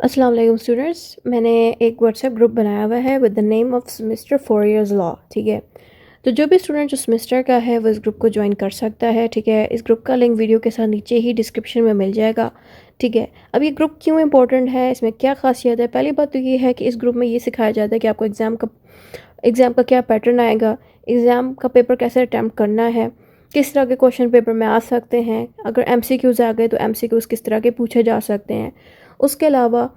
अस्सलाम वालेकुम स्टूडेंट्स। मैंने एक व्हाट्सएप ग्रुप बनाया हुआ है with the name of semester 4 years law. ठीक है, तो जो भी स्टूडेंट जो सेमेस्टर का है वो इस ग्रुप को ज्वाइन कर सकता है। ठीक है, इस ग्रुप का लिंक वीडियो के साथ नीचे ही डिस्क्रिप्शन में मिल जाएगा। ठीक है, अब ये ग्रुप क्यों इंपॉर्टेंट है, इसमें क्या खासियत है? पहली बात तो ये है कि इस ग्रुप में ये सिखाया जाता है कि आपको एग्ज़ाम का क्या पैटर्न आएगा, एग्ज़ाम का पेपर कैसे अटैम्प्ट करना है, किस तरह के क्वेश्चन पेपर में आ सकते हैं, अगर एमसीक्यूज़ आ गए तो एमसीक्यूज़ किस तरह के पूछे जा सकते हैं। उसके अलावा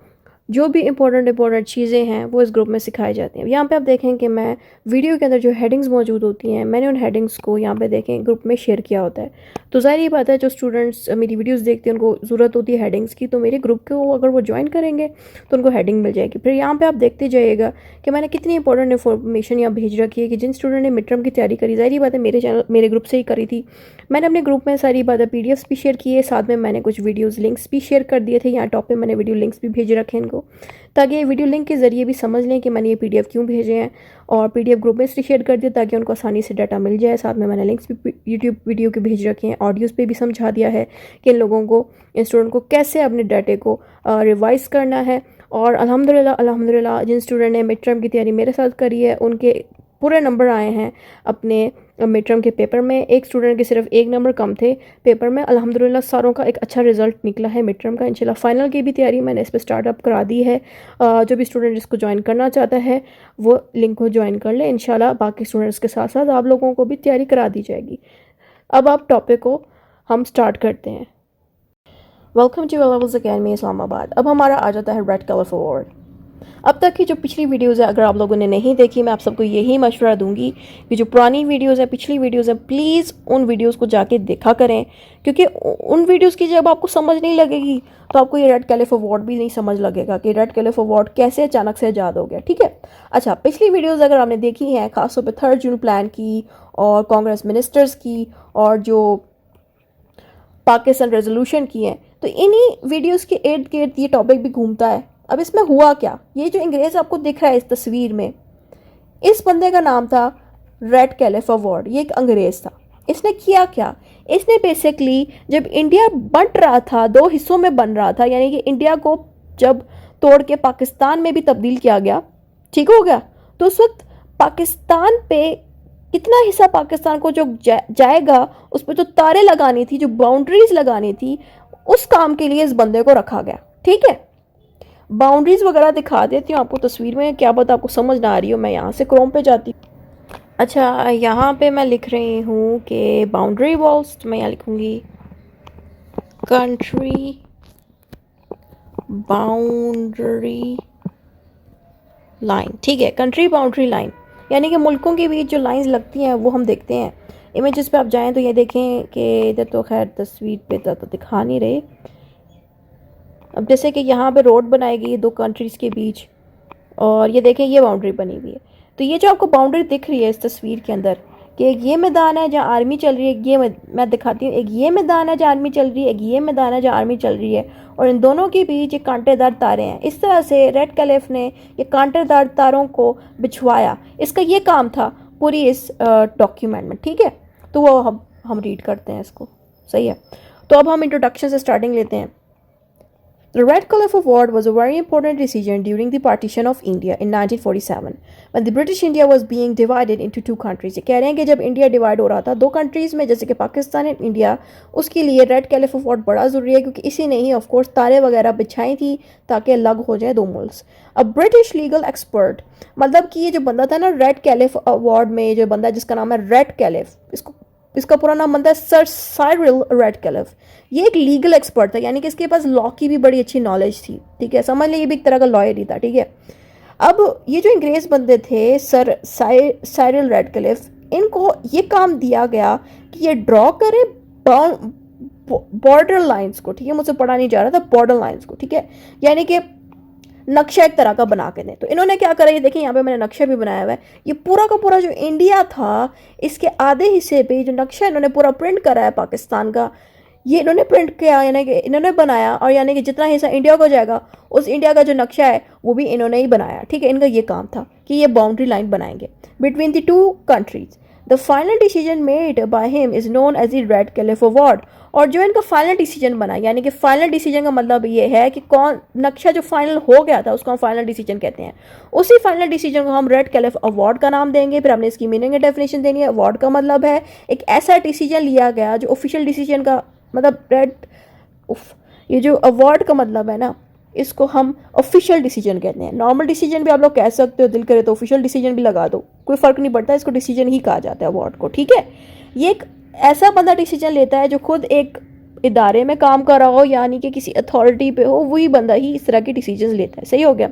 जो भी इंपॉर्टेंट चीज़ें हैं वो इस ग्रुप में सिखाई जाती हैं। यहाँ पे आप देखें कि मैं वीडियो के अंदर जो हेडिंग्स मौजूद होती हैं, मैंने उन हेडिंग्स को यहाँ पे देखें ग्रुप में शेयर किया होता है। तो ज़ाहिर ही बात है, जो स्टूडेंट्स मेरी वीडियोस देखते हैं उनको ज़रूरत होती है हेडिंग्स की, तो मेरे ग्रुप को अगर वो ज्वाइन करेंगे तो उनको हेडिंग मिल जाएगी। फिर यहाँ पर आप देखते जाइएगा कि मैंने कितनी इंपॉर्टेंट इन्फॉर्मेशन यहाँ भेज रखी है कि जिन स्टूडेंट ने मिड टर्म की तैयारी करी, ज़ाहिर बात है मेरे ग्रुप से ही करी थी, मैंने अपने ग्रुप में सारी बातें पीडीएफ्स भी शेयर किए, साथ में मैंने कुछ वीडियोस लिंक्स भी शेयर कर दिए थे। यहाँ टॉप पे मैंने वीडियो लिंक्स भी भेज रखे हैं इनको, ताकि ये वीडियो लिंक के ज़रिए भी समझ लें कि मैंने ये पीडीएफ क्यों भेजे हैं, और पीडीएफ ग्रुप में इसलिए शेयर कर दिया ताकि उनको आसानी से डाटा मिल जाए। साथ में मैंने लिंक्स भी यूट्यूब वीडियो के भेज रखे हैं, ऑडियोज़ पे भी समझा दिया है कि इन लोगों को, इन स्टूडेंट को कैसे अपने डाटे को रिवाइज़ करना है। और अल्हम्दुलिल्लाह जिन स्टूडेंट ने मिड टर्म की तैयारी मेरे साथ करी है उनके पूरे नंबर आए हैं अपने मिड टर्म के पेपर में। एक स्टूडेंट के सिर्फ एक नंबर कम थे पेपर में। अल्हम्दुलिल्लाह सारों का एक अच्छा रिजल्ट निकला है मिड टर्म का। इंशाल्लाह फाइनल की भी तैयारी मैंने इस पर स्टार्टअप करा दी है। जो भी स्टूडेंट इसको ज्वाइन करना चाहता है वो लिंक को ज्वाइन कर ले। इंशाल्लाह बाकी स्टूडेंट्स के साथ साथ आप लोगों को भी तैयारी करा दी जाएगी। अब आप टॉपिक को हम स्टार्ट करते हैं। Welcome two levels academy Islamabad. अब हमारा आ जाता है रेड कलर अवार्ड। अब तक की जो पिछली वीडियोज़ है अगर आप लोगों ने नहीं देखी, मैं आप सबको यही मशवरा दूंगी कि जो पुरानी वीडियोज़ है, पिछली वीडियोज़ है, प्लीज़ उन वीडियोज़ को जाके देखा करें, क्योंकि उन वीडियोज़ की जब आपको समझ नहीं लगेगी तो आपको ये रेड कैलिफ अवार्ड भी नहीं समझ लगेगा कि रेड कैलिफ अवार्ड कैसे अचानक से ईजाद हो गया। ठीक है, अच्छा, पिछली वीडियोज़ अगर आपने देखी हैं, खासतौर पर 3 जून प्लान की और कांग्रेस मिनिस्टर्स की और जो पाकिस्तान रेजोल्यूशन की हैं, तो इन्हीं वीडियोज़ के इर्द गिर्द ये टॉपिक भी घूमता है। अब इसमें हुआ क्या, ये जो अंग्रेज़ आपको दिख रहा है इस तस्वीर में, इस बंदे का नाम था रेड कैलिफ अवार्ड। ये एक अंग्रेज़ था। इसने किया क्या, इसने बेसिकली जब इंडिया बंट रहा था, 2 हिस्सों में बन रहा था, यानी कि इंडिया को जब तोड़ के पाकिस्तान में भी तब्दील किया गया, ठीक हो गया, तो उस वक्त पाकिस्तान पे कितना हिस्सा पाकिस्तान को जो जाएगा उस पर जो तारे लगानी थी, जो बाउंड्रीज लगानी थी, उस काम के लिए इस बंदे को रखा गया। ठीक है, बाउंड्रीज वगैरह दिखा देती हूँ आपको तस्वीर में, क्या पता आपको समझ ना आ रही हो। मैं यहाँ से क्रोम पे जाती हूँ। अच्छा, यहाँ पे मैं लिख रही हूँ कि बाउंड्री वॉल्स, तो मैं यहाँ लिखूँगी कंट्री बाउंड्री लाइन। ठीक है, कंट्री बाउंड्री लाइन, यानी कि मुल्कों के बीच जो लाइंस लगती हैं वो हम देखते हैं। इमेजेस पे आप जाएं तो ये देखें कि इधर तो खैर तस्वीर पे तो दिखा नहीं रहे। अब जैसे कि यहाँ पे रोड बनाई गई है 2 कंट्रीज़ के बीच, और ये देखें ये बाउंड्री बनी हुई है। तो ये जो आपको बाउंड्री दिख रही है इस तस्वीर के अंदर, कि एक ये मैदान है जहाँ आर्मी चल रही है, ये मैं दिखाती हूँ, एक ये मैदान है जहाँ आर्मी चल रही है, एक ये मैदान है जहाँ आर्मी चल रही है, और इन दोनों के बीच ये कांटेदार तारे हैं। इस तरह से रेड कैलिफ ने ये कांटेदार तारों को बिछवाया। इसका ये काम था पूरी इस डॉक्यूमेंट में। ठीक है, तो वो हम रीड करते हैं इसको, सही है। तो अब हम इंट्रोडक्शन से स्टार्टिंग लेते हैं। The Red Caliph Award was a very important decision during the partition of India in 1947, when the British India was being divided into 2 countries. ये कह रहे हैं कि जब इंडिया डिवाइड हो रहा था 2 कंट्रीज़ में, जैसे कि पाकिस्तान एंड इंडिया, उसके लिए रेड कैलिफ अवार्ड बड़ा ज़रूरी है, क्योंकि इसी ने ही ऑफ कोर्स तारे वगैरह बिछाई थी ताकि अलग हो जाए 2 मुल्क। अब ब्रिटिश लीगल एक्सपर्ट, मतलब कि ये जो बंदा था ना रेड कैलिफ अवार्ड में, जो बंदा जिसका नाम है रेड कैलिफ, इसका पूरा नाम बनता है सर साइरिल रेड कैलिफ। ये एक लीगल एक्सपर्ट था, यानी कि इसके पास लॉ की भी बड़ी अच्छी नॉलेज थी। ठीक है, समझ लीजिए ये भी एक तरह का लॉयर ही था। ठीक है, अब ये जो अंग्रेज बंदे थे सर साइरिल रेड कैलिफ, इनको ये काम दिया गया कि ये ड्रॉ करें बॉर्डर लाइंस को। ठीक है, मुझसे पढ़ा नहीं जा रहा था, बॉर्डर लाइंस को। ठीक है, यानी कि नक्शा एक तरह का बना के दें। तो इन्होंने क्या करा, ये देखिए यहाँ पे मैंने नक्शा भी बनाया हुआ है। ये पूरा का पूरा जो इंडिया था, इसके आधे हिस्से पे जो नक्शा इन्होंने पूरा प्रिंट करा है पाकिस्तान का, ये इन्होंने प्रिंट किया, यानी कि इन्होंने बनाया, और यानी कि जितना हिस्सा इंडिया को जाएगा उस इंडिया का जो नक्शा है वो भी इन्होंने ही बनाया। ठीक है, इनका ये काम था कि ये बाउंड्री लाइन बनाएंगे between the 2 countries. The final decision made by him is known as the Radcliffe award. और जो इनका फाइनल डिसीजन बना, यानी कि फाइनल डिसीजन का मतलब ये है कि कौन नक्शा जो फाइनल हो गया था उसको हम फाइनल डिसीजन कहते हैं। उसी फाइनल डिसीजन को हम रेड कैलिफ अवार्ड का नाम देंगे। फिर हमने इसकी मीनिंग एंड डेफिनेशन देनी है। अवार्ड का मतलब है एक ऐसा डिसीजन लिया गया जो ऑफिशियल डिसीजन का मतलब ये जो अवार्ड का मतलब है ना, इसको हम ऑफिशियल डिसीजन कहते हैं। नॉर्मल डिसीजन भी आप लोग कह सकते हो, दिल करे तो ऑफिशियल डिसीजन भी लगा दो, कोई फ़र्क नहीं पड़ता, इसको डिसीजन ही कहा जाता है अवार्ड को, ठीक है। ये एक ऐसा बंदा डिसीजन लेता है जो खुद एक इदारे में काम कर रहा हो, यानी कि किसी अथॉरिटी पे हो, वही बंदा ही इस तरह के डिसीजन लेता है। सही हो गया।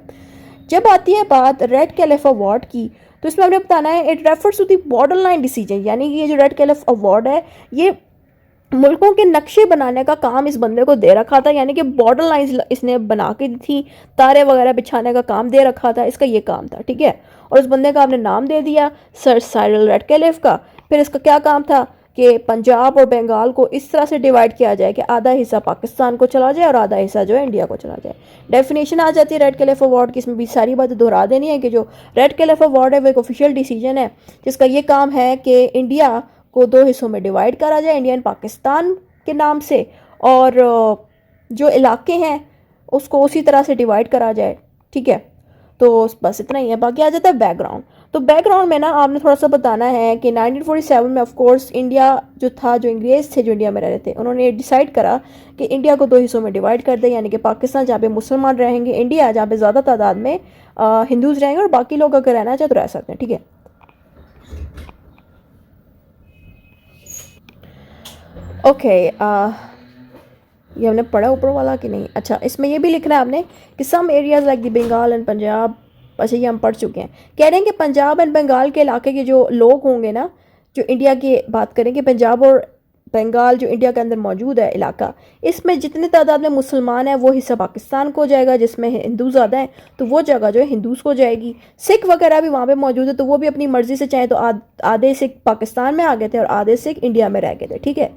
जब आती है बात रेड कैलिफ अवार्ड की, तो इसमें हमने बताना है it refers to the border line decision, यानी कि ये जो रेड कैलिफ अवार्ड है ये मुल्कों के नक्शे बनाने का काम इस बंदे को दे रखा था, यानी कि बॉर्डर लाइंस इसने बना के दी थी, तारे वगैरह बिछाने का काम दे रखा था, इसका ये काम था, ठीक है। और उस बंदे का आपने नाम दे दिया सर साइरल रेडक्लिफ का। फिर इसका क्या काम था कि पंजाब और बंगाल को इस तरह से डिवाइड किया जाए कि आधा हिस्सा पाकिस्तान को चला जाए और आधा हिस्सा जो है इंडिया को चला जाए। डेफिनेशन आ जाती है रेडक्लिफ अवार्ड की, इसमें भी सारी बातें दोहरा देनी है कि जो रेडक्लिफ अवार्ड है वो एक ऑफिशियल डिसीजन है जिसका ये काम है कि इंडिया को दो हिस्सों में डिवाइड करा जाए, इंडिया एंड पाकिस्तान के नाम से, और जो इलाके हैं उसको उसी तरह से डिवाइड करा जाए, ठीक है। तो बस इतना ही है। बाकी आ जाता है बैकग्राउंड। तो बैकग्राउंड में ना आपने थोड़ा सा बताना है कि 1947 में ऑफ कोर्स इंडिया जो था, जो अंग्रेज थे जो इंडिया में रह रहे थे, उन्होंने डिसाइड करा कि इंडिया को दो हिस्सों में डिवाइड कर दे, यानी कि पाकिस्तान जहाँ पे मुसलमान रहेंगे, इंडिया जहाँ पे ज़्यादा तादाद में हिंदूज रहेंगे, और बाकी लोग अगर रहना चाहे तो रह सकते हैं, ठीक है। ओके, ये हमने पढ़ा ऊपर वाला कि नहीं? अच्छा, इसमें ये भी लिखना है आपने कि some areas like the Bengal and Punjab, अच्छा ये हम पढ़ चुके हैं। कह रहे हैं कि पंजाब एंड बंगाल के इलाके के जो लोग होंगे ना, जो इंडिया की बात करें कि पंजाब और बंगाल जो इंडिया के अंदर मौजूद है इलाका, इसमें जितने तादाद में मुसलमान हैं वो हिस्सा पाकिस्तान को जाएगा, जिसमें हिंदू ज़्यादा हैं तो वो जगह जो है हिंदूज को जाएगी। सिख वगैरह भी वहाँ पे मौजूद है तो वो भी अपनी मर्ज़ी से चाहे तो आधे सिख पाकिस्तान में आ गए थे और आधे सिख इंडिया में रह गए थे, ठीक है।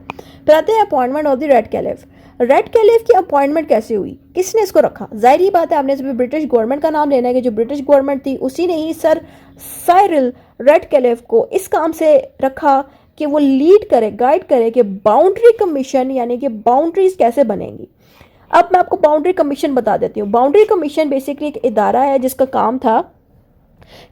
फिर आते हैं appointment of the red caliph. Red caliph की अपॉइंटमेंट कैसे हुई, किसने इसको रखा? जाहिर ही बात है आपने इसमें ब्रिटिश गवर्नमेंट का नाम लेना है कि जो ब्रिटिश गवर्नमेंट थी उसी ने ही सर साइरल रेड कैलिफ को इस काम से रखा कि वो लीड करे, गाइड करे कि बाउंड्री कमीशन, यानी कि बाउंड्रीज कैसे बनेंगी। अब मैं आपको बाउंड्री कमीशन बता देती हूँ। बाउंड्री कमीशन बेसिकली एक इदारा है जिसका काम था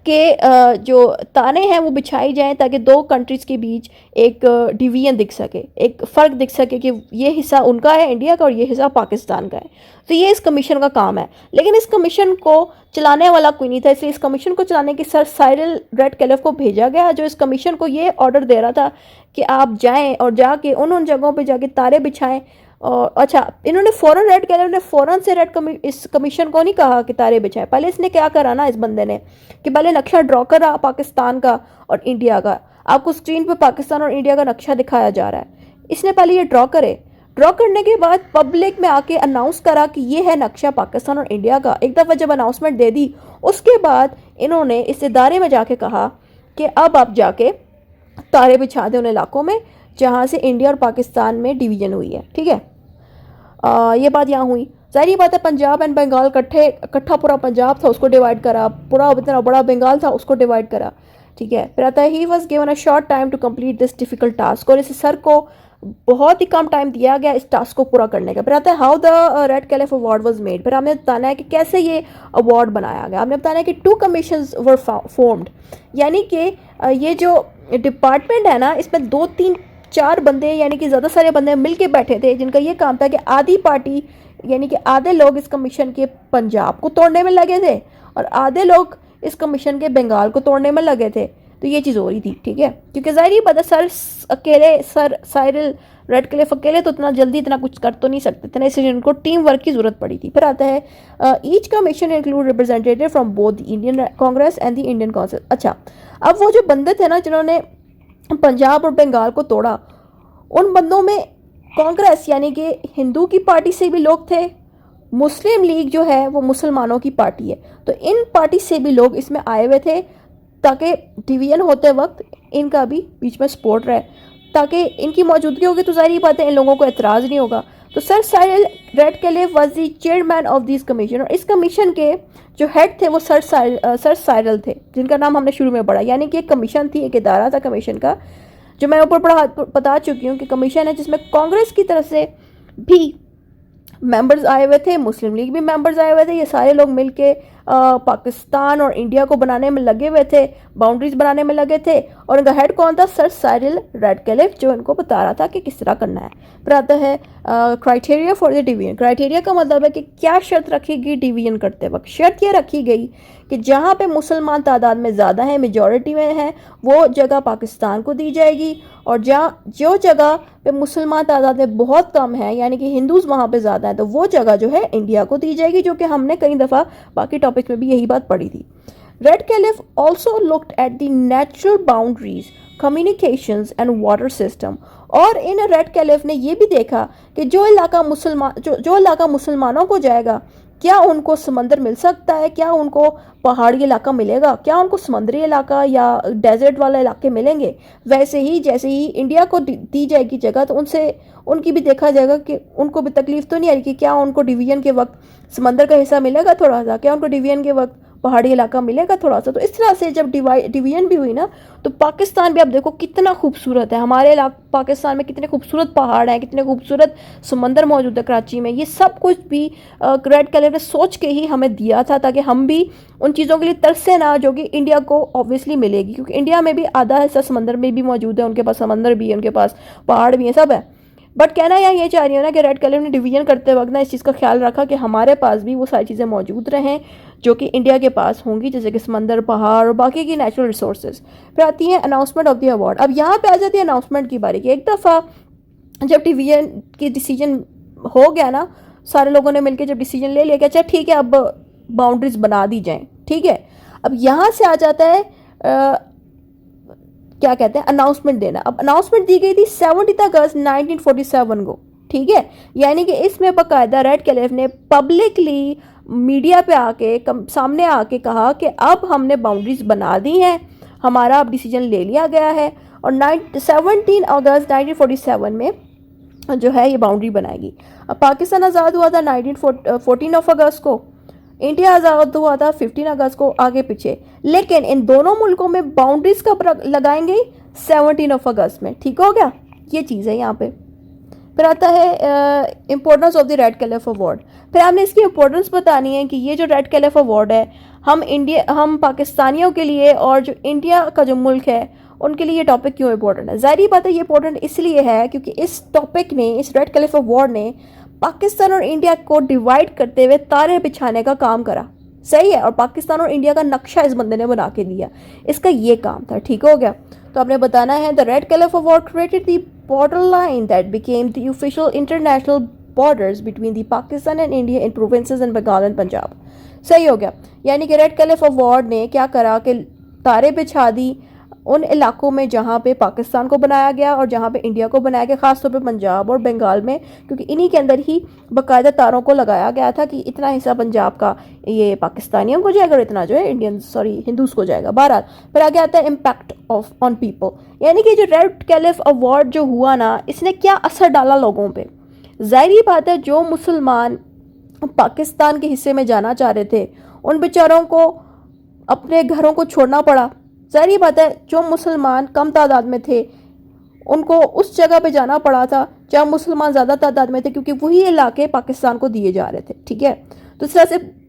कि जो ताने हैं वो बिछाई जाएं ताकि दो कंट्रीज़ के बीच एक डिवीजन दिख सके, एक फ़र्क दिख सके कि ये हिस्सा उनका है इंडिया का और ये हिस्सा पाकिस्तान का है। तो ये इस कमीशन का काम है, लेकिन इस कमीशन को चलाने वाला कोई नहीं था, इसलिए इस कमीशन को चलाने के सर साइरल रेड कैलिफ को भेजा गया, जो इस कमीशन को ये ऑर्डर दे रहा था कि आप जाएँ और जाके उन जगहों पर जाके तारे बिछाएँ। और अच्छा, इन्होंने फ़ौरन रेड कैलिफ ने फ़ौरन से इस कमीशन को नहीं कहा कि तारे बिछाए। पहले इसने क्या करा ना, इस बंदे ने कि पहले नक्शा ड्रॉ करा पाकिस्तान का और इंडिया का। आपको स्क्रीन पे पाकिस्तान और इंडिया का नक्शा दिखाया जा रहा है। इसने पहले ये ड्रॉ करे, ड्रॉ करने के बाद पब्लिक में आके अनाउंस करा कि ये है नक्शा पाकिस्तान और इंडिया का। एक दफ़ा जब अनाउंसमेंट दे दी, उसके बाद इन्होंने इस इदारे में जाके कहा कि अब आप जाके तारे बिछा दें उन इलाकों में जहाँ से इंडिया और पाकिस्तान में डिवीजन हुई है, ठीक है। ये बात यहाँ हुई। जाहिर बात है पंजाब एंड बंगाल इकट्ठा पूरा पंजाब था उसको डिवाइड करा, पूरा इतना बड़ा बंगाल था उसको डिवाइड करा, ठीक है। फिर आता है he was given a short time to complete this difficult task, और इस सर को बहुत ही कम टाइम दिया गया इस टास्क को पूरा करने का। फिर आता है how the Radcliffe award was made. फिर हमने बताना है कि कैसे ये अवार्ड बनाया गया। हमने बताना है कि 2 कमीशंस वर फॉर्म्ड, यानी कि ये जो डिपार्टमेंट है ना इसमें 2-3-4 बंदे यानी कि ज़्यादा सारे बंदे मिल के बैठे थे, जिनका ये काम था कि आधी पार्टी यानी कि आधे लोग इस कमीशन के पंजाब को तोड़ने में लगे थे और आधे लोग इस कमीशन के बंगाल को तोड़ने में लगे थे। तो ये चीज़ हो रही थी, ठीक है, क्योंकि ज़ाहिर ही पता सर साइरल रेड कैलिफ अकेले तो इतना जल्दी इतना कुछ कर तो नहीं सकते थे ना, इसलिए उनको टीम वर्क की ज़रूरत पड़ी थी। फिर आता है each commission include representative from both the Indian Congress and the Indian council. अच्छा, अब वो जो बंदे थे ना जिन्होंने पंजाब और बंगाल को तोड़ा, उन बंदों में कांग्रेस यानी कि हिंदू की पार्टी से भी लोग थे, मुस्लिम लीग जो है वो मुसलमानों की पार्टी है, तो इन पार्टी से भी लोग इसमें आए हुए थे ताकि डिवीजन होते वक्त इनका भी बीच में सपोर्ट रहे, ताकि इनकी मौजूदगी होगी तो ज़ाहिर बात है इन लोगों को एतराज़ नहीं होगा। तो sir Cyril Radcliffe was the chairman of this commission, और इस कमीशन के जो हेड थे वो सर साइरिल थे, जिनका नाम हमने शुरू में पढ़ा। यानी कि एक कमीशन थी, एक इदारा था कमीशन का, जो मैं ऊपर बता चुकी हूँ कि कमीशन है जिसमें कांग्रेस की तरफ से भी मेंबर्स आए हुए थे, मुस्लिम लीग भी मेंबर्स आए हुए थे। ये सारे लोग मिलके पाकिस्तान और इंडिया को बनाने में लगे हुए थे, बाउंड्रीज बनाने में लगे थे। और इनका हेड कौन था? सर साइरिल रैडक्लिफ, जो इनको बता रहा था कि किस तरह करना है। फिर आता है criteria for the division. Criteria का मतलब है कि क्या शर्त रखी गई डिवीजन करते वक्त। शर्त ये रखी गई कि जहाँ पे मुसलमान तादाद में ज़्यादा है, मेजॉरिटी में है, वो जगह पाकिस्तान को दी जाएगी, और जहाँ जो जगह पे मुसलमान तादाद में बहुत कम है, यानी कि हिंदूज वहाँ पे ज़्यादा है, तो वो जगह जो है इंडिया को दी जाएगी, जो कि हमने कई दफ़ा बाकी टॉपिक्स में भी यही बात पढ़ी थी। Radcliffe also looked at the natural boundaries, communications and water system। और इन रेडक्लिफ ने ये भी देखा कि जो इलाका मुसलमानों को जाएगा, क्या उनको समंदर मिल सकता है, क्या उनको पहाड़ी इलाका मिलेगा, क्या उनको समुद्री इलाका या डेजर्ट वाले इलाके मिलेंगे। वैसे ही जैसे ही इंडिया को दी जाएगी जगह, तो उनकी भी देखा जाएगा कि उनको भी तकलीफ तो नहीं आ रही कि क्या उनको डिवीजन के वक्त समंदर का हिस्सा मिलेगा थोड़ा सा, क्या उनको डिवीजन के वक्त पहाड़ी इलाका मिलेगा थोड़ा सा। तो इस तरह से जब डिवीजन भी हुई ना, तो पाकिस्तान भी आप देखो कितना खूबसूरत है। हमारे पाकिस्तान में कितने खूबसूरत पहाड़ हैं, कितने खूबसूरत समंदर मौजूद है कराची में। ये सब कुछ भी रेडक्लिफ ने सोच के ही हमें दिया था, ताकि हम भी उन चीज़ों के लिए तरसे ना, जो कि इंडिया को ऑब्वियसली मिलेगी, क्योंकि इंडिया में भी आधा हिस्सा समंदर में भी मौजूद है, उनके पास समंदर भी है, उनके पास पहाड़ भी है, सब है। बट कहना यहाँ ये चाह रही हूँ ना कि रेडक्लिफ ने डिवीजन करते वक्त ना इस चीज़ का ख्याल रखा कि हमारे पास भी वो सारी चीज़ें मौजूद रहें जो कि इंडिया के पास होंगी, जैसे कि समंदर, पहाड़ और बाकी की नेचुरल रिसोर्सेज। फिर आती है अनाउंसमेंट ऑफ द अवार्ड। अब यहाँ पे आ जाती है अनाउंसमेंट की बारी। एक दफ़ा जब डिवीजन की डिसीजन हो गया ना, सारे लोगों ने मिलकर जब डिसीजन ले लिया कि अच्छा ठीक है अब बाउंड्रीज बना दी जाएँ, ठीक है। अब यहाँ से आ जाता है क्या कहते हैं, अनाउंसमेंट देना। अब अनाउंसमेंट दी गई थी 17 अगस्त 1947 को, ठीक है। यानी कि इसमें बाकायदा रेडक्लिफ ने पब्लिकली मीडिया पे आके सामने आके कहा कि अब हमने बाउंड्रीज बना दी हैं, हमारा अब डिसीजन ले लिया गया है, और 17 अगस्त 1947 में जो है ये बाउंड्री बनाएगी। अब पाकिस्तान आज़ाद हुआ था 14 अगस्त को, इंडिया आज़ाद हुआ था 15 अगस्त को, आगे पीछे। लेकिन इन दोनों मुल्कों में बाउंड्रीज कब लगाएंगे? 17 अगस्त में, ठीक हो गया। ये चीज़ है यहाँ पे। फिर आता है importance of the Radcliffe award. फिर हमने इसकी इम्पोर्टेंस बतानी है कि ये जो रेडक्लिफ अवार्ड है, हम पाकिस्तानियों के लिए और जो इंडिया का जो मुल्क है उनके लिए ये टॉपिक क्यों इम्पोर्टेंट है। ज़ाहिर बात है ये इम्पोर्टेंट इसलिए है क्योंकि इस टॉपिक ने, इस रेडक्लिफ अवार्ड ने पाकिस्तान और इंडिया को डिवाइड करते हुए तारे बिछाने का काम करा, सही है। और पाकिस्तान और इंडिया का नक्शा इस बंदे ने बना के दिया, इसका ये काम था, ठीक हो गया। तो आपने बताना है the Radcliffe award created the border line that became the official international borders between the Pakistan and India in provinces and Bengal and Punjab, सही हो गया। यानी कि रेडक्लिफ अवार्ड ने क्या करा कि तारे बिछा दी उन इलाकों में जहाँ पे पाकिस्तान को बनाया गया और जहाँ पे इंडिया को बनाया गया, ख़ासतौर पे पंजाब और बंगाल में, क्योंकि इन्हीं के अंदर ही बाकायदा तारों को लगाया गया था कि इतना हिस्सा पंजाब का ये पाकिस्तानियों को जाएगा और इतना जो है हिंदूज़ को जाएगा। बहरहाल फिर आगे आता है इम्पैक्ट ऑफ ऑन पीपल। यानी कि जो रेडक्लिफ अवार्ड जो हुआ ना, इसने क्या असर डाला लोगों पर। ज़ाहिर बात है जो मुसलमान पाकिस्तान के हिस्से में जाना चाह रहे थे उन बेचारों को अपने घरों को छोड़ना पड़ा। ज़ाहिर बात है जो मुसलमान कम तादाद में थे उनको उस जगह पे जाना पड़ा था जहाँ मुसलमान ज़्यादा तादाद में थे, क्योंकि वही इलाके पाकिस्तान को दिए जा रहे थे, ठीक है। तो इस तरह से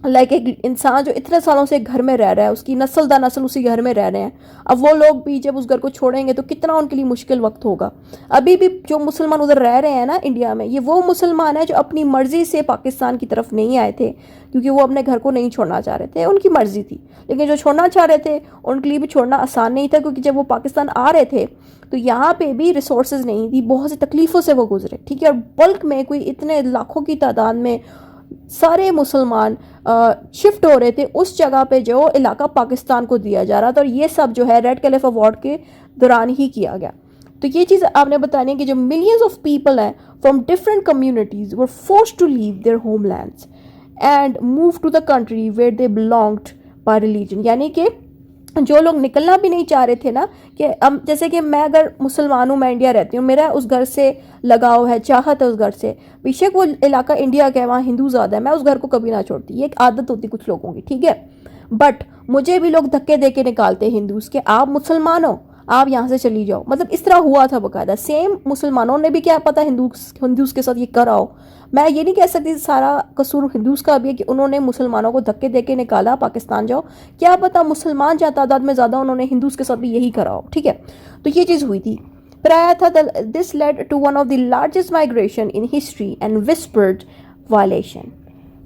लाइक एक इंसान जो इतने सालों से घर में रह रहा है, उसकी नस्ल दर नस्ल उसी घर में रह रहे हैं, अब वो लोग भी जब उस घर को छोड़ेंगे तो कितना उनके लिए मुश्किल वक्त होगा। अभी भी जो मुसलमान उधर रह रहे हैं ना इंडिया में, ये वो मुसलमान हैं जो अपनी मर्ज़ी से पाकिस्तान की तरफ नहीं आए थे, क्योंकि वो अपने घर को नहीं छोड़ना चाह रहे थे, उनकी मर्ज़ी थी। लेकिन जो छोड़ना चाह रहे थे उनके लिए भी छोड़ना आसान नहीं था, क्योंकि जब वो पाकिस्तान आ रहे थे तो यहाँ पे भी रिसोर्सेज नहीं थी, बहुत सी तकलीफ़ों से वो गुजरे, ठीक है। और बल्क में कोई इतने लाखों की तादाद में सारे मुसलमान शिफ्ट हो रहे थे उस जगह पे जो इलाका पाकिस्तान को दिया जा रहा था, और ये सब जो है रेडक्लिफ अवार्ड के दौरान ही किया गया। तो ये चीज़ आपने बतानी है कि जो मिलियंस ऑफ पीपल हैं from different communities were forced to leave their homelands and move to the country where they belonged by religion. यानी कि जो लोग निकलना भी नहीं चाह रहे थे ना, कि अब जैसे कि मैं अगर मुसलमान हूँ, मैं इंडिया रहती हूँ, मेरा उस घर से लगाव है, चाहत है उस घर से, बेशक वो इलाका इंडिया का है, वहाँ हिंदू ज़्यादा है, मैं उस घर को कभी ना छोड़ती, ये एक आदत होती कुछ लोगों की, ठीक है। बट मुझे भी लोग धक्के दे के निकालते हिंदूज के, आप मुसलमान हो, आप यहाँ से चली जाओ, मतलब इस तरह हुआ था बकायदा। सेम मुसलमानों ने भी क्या पता हिंदूज के साथ ये करा हो। मैं ये नहीं कह सकती सारा कसूर हिंदूज का भी है कि उन्होंने मुसलमानों को धक्के दे के निकाला पाकिस्तान जाओ, क्या पता मुसलमान जहाँ तादाद में ज़्यादा उन्होंने हिंदूज के साथ भी यही करा हो, ठीक है। तो ये चीज़ हुई थी। फिर आया था this led to one of the largest migration in history and widespread violation.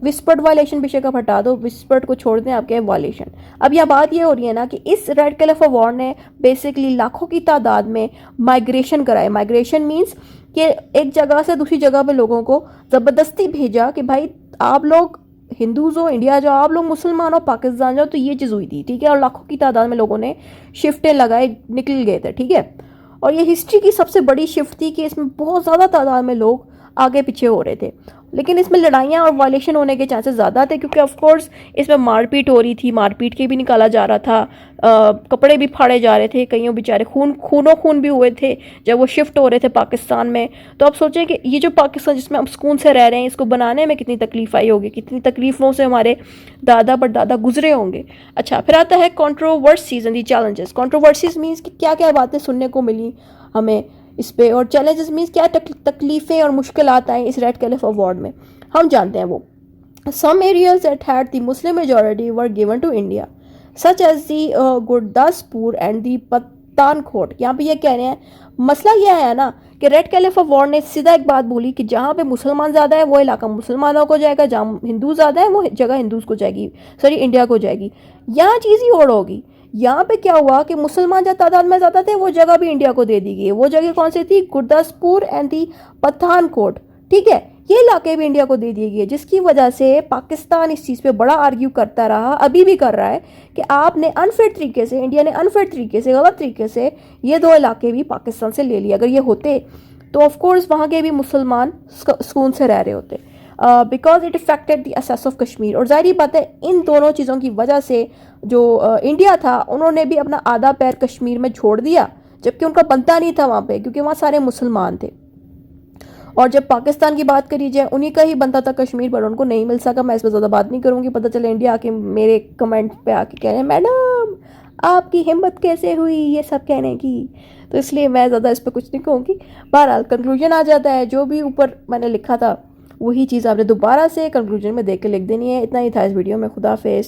Widespread violation विषय का हटा दो, विस्पर्ड को छोड़ दें, आपके वायलेशन। अब यह बात ये हो रही है ना कि इस रेड क्लिफ वॉर ने बेसिकली लाखों की तादाद में माइग्रेशन कराए। माइग्रेशन मीन्स कि एक जगह से दूसरी जगह पे लोगों को ज़बरदस्ती भेजा कि भाई आप लोग हिंदूज हो इंडिया जाओ, आप लोग मुसलमान हो पाकिस्तान जाओ। तो ये चीज़ हुई थी, ठीक है। और लाखों की तादाद में लोगों ने शिफ्टें लगाए, निकल गए थे, ठीक है। और ये हिस्ट्री की सबसे बड़ी शिफ्ट थी कि इसमें बहुत ज़्यादा तादाद में लोग आगे पीछे हो रहे थे। लेकिन इसमें लड़ाइयाँ और वायलेशन होने के चांसेस ज़्यादा थे, क्योंकि ऑफ कोर्स इसमें मारपीट हो रही थी, मारपीट के भी निकाला जा रहा था, कपड़े भी फाड़े जा रहे थे, कईयों बेचारे खून भी हुए थे जब वो शिफ्ट हो रहे थे पाकिस्तान में। तो आप सोचें कि ये जो पाकिस्तान जिसमें हम सुकून से रह रहे हैं, इसको बनाने में कितनी तकलीफ आई होगी, कितनी तकलीफ़ों से हमारे दादा परदादा गुजरे होंगे। अच्छा, फिर आता है controversies and the challenges. Controversies means कि क्या क्या बातें सुनने को मिली हमें इस पे, और चैलेंजेस मीन्स क्या तकलीफ़ें और मुश्किलात आई इस रेड क्लिफ अवार्ड में, हम जानते हैं वो। Some areas that had the Muslim majority were given to India such as the Gurdaspur and the Pathankot. यहाँ पे ये कह रहे हैं, मसला यह है ना कि रेड क्लिफ अवार्ड ने सीधा एक बात बोली कि जहाँ पे मुसलमान ज़्यादा है वो इलाका मुसलमानों को जाएगा, जहाँ हिंदू ज़्यादा है वो जगह हिंदूज को जाएगी, सॉरी इंडिया को जाएगी। यहाँ चीज़ ही और होगी। यहाँ पे क्या हुआ कि मुसलमान जहाँ तादाद में ज़्यादा थे वो जगह भी इंडिया को दे दी गई। वो जगह कौन सी थी? गुरदासपुर एंड दी पठानकोट, ठीक है। ये इलाके भी इंडिया को दे दिए गए, जिसकी वजह से पाकिस्तान इस चीज़ पे बड़ा आर्ग्यू करता रहा, अभी भी कर रहा है कि आपने अनफेयर तरीके से, इंडिया ने अनफेयर तरीके से, गलत तरीके से ये दो इलाके भी पाकिस्तान से ले लिए। अगर ये होते तो ऑफकोर्स वहाँ के भी मुसलमान सुकून से रह रहे होते, because it affected the assess of Kashmir. और जाहिर बात है इन दोनों चीज़ों की वजह से जो इंडिया था उन्होंने भी अपना आधा पैर कश्मीर में छोड़ दिया, जबकि उनका बनता नहीं था वहाँ पे, क्योंकि वहाँ सारे मुसलमान थे। और जब पाकिस्तान की बात करी जाए, उन्हीं का ही बनता था कश्मीर, पर उनको नहीं मिल सका। मैं इस पर ज़्यादा बात नहीं करूँगी, पता चले इंडिया आके मेरे कमेंट पे आके कह रहे हैं मैडम आपकी हिम्मत कैसे हुई ये सब कहने की, तो इसलिए मैं ज़्यादा इस पर कुछ नहीं कहूँगी। बहरहाल कंक्लूजन आ जाता है, जो भी ऊपर मैंने लिखा था वही चीज़ आपने दोबारा से कंक्लूजन में देख के लिख देनी है। इतना ही था इस वीडियो में। खुदा हाफिज़।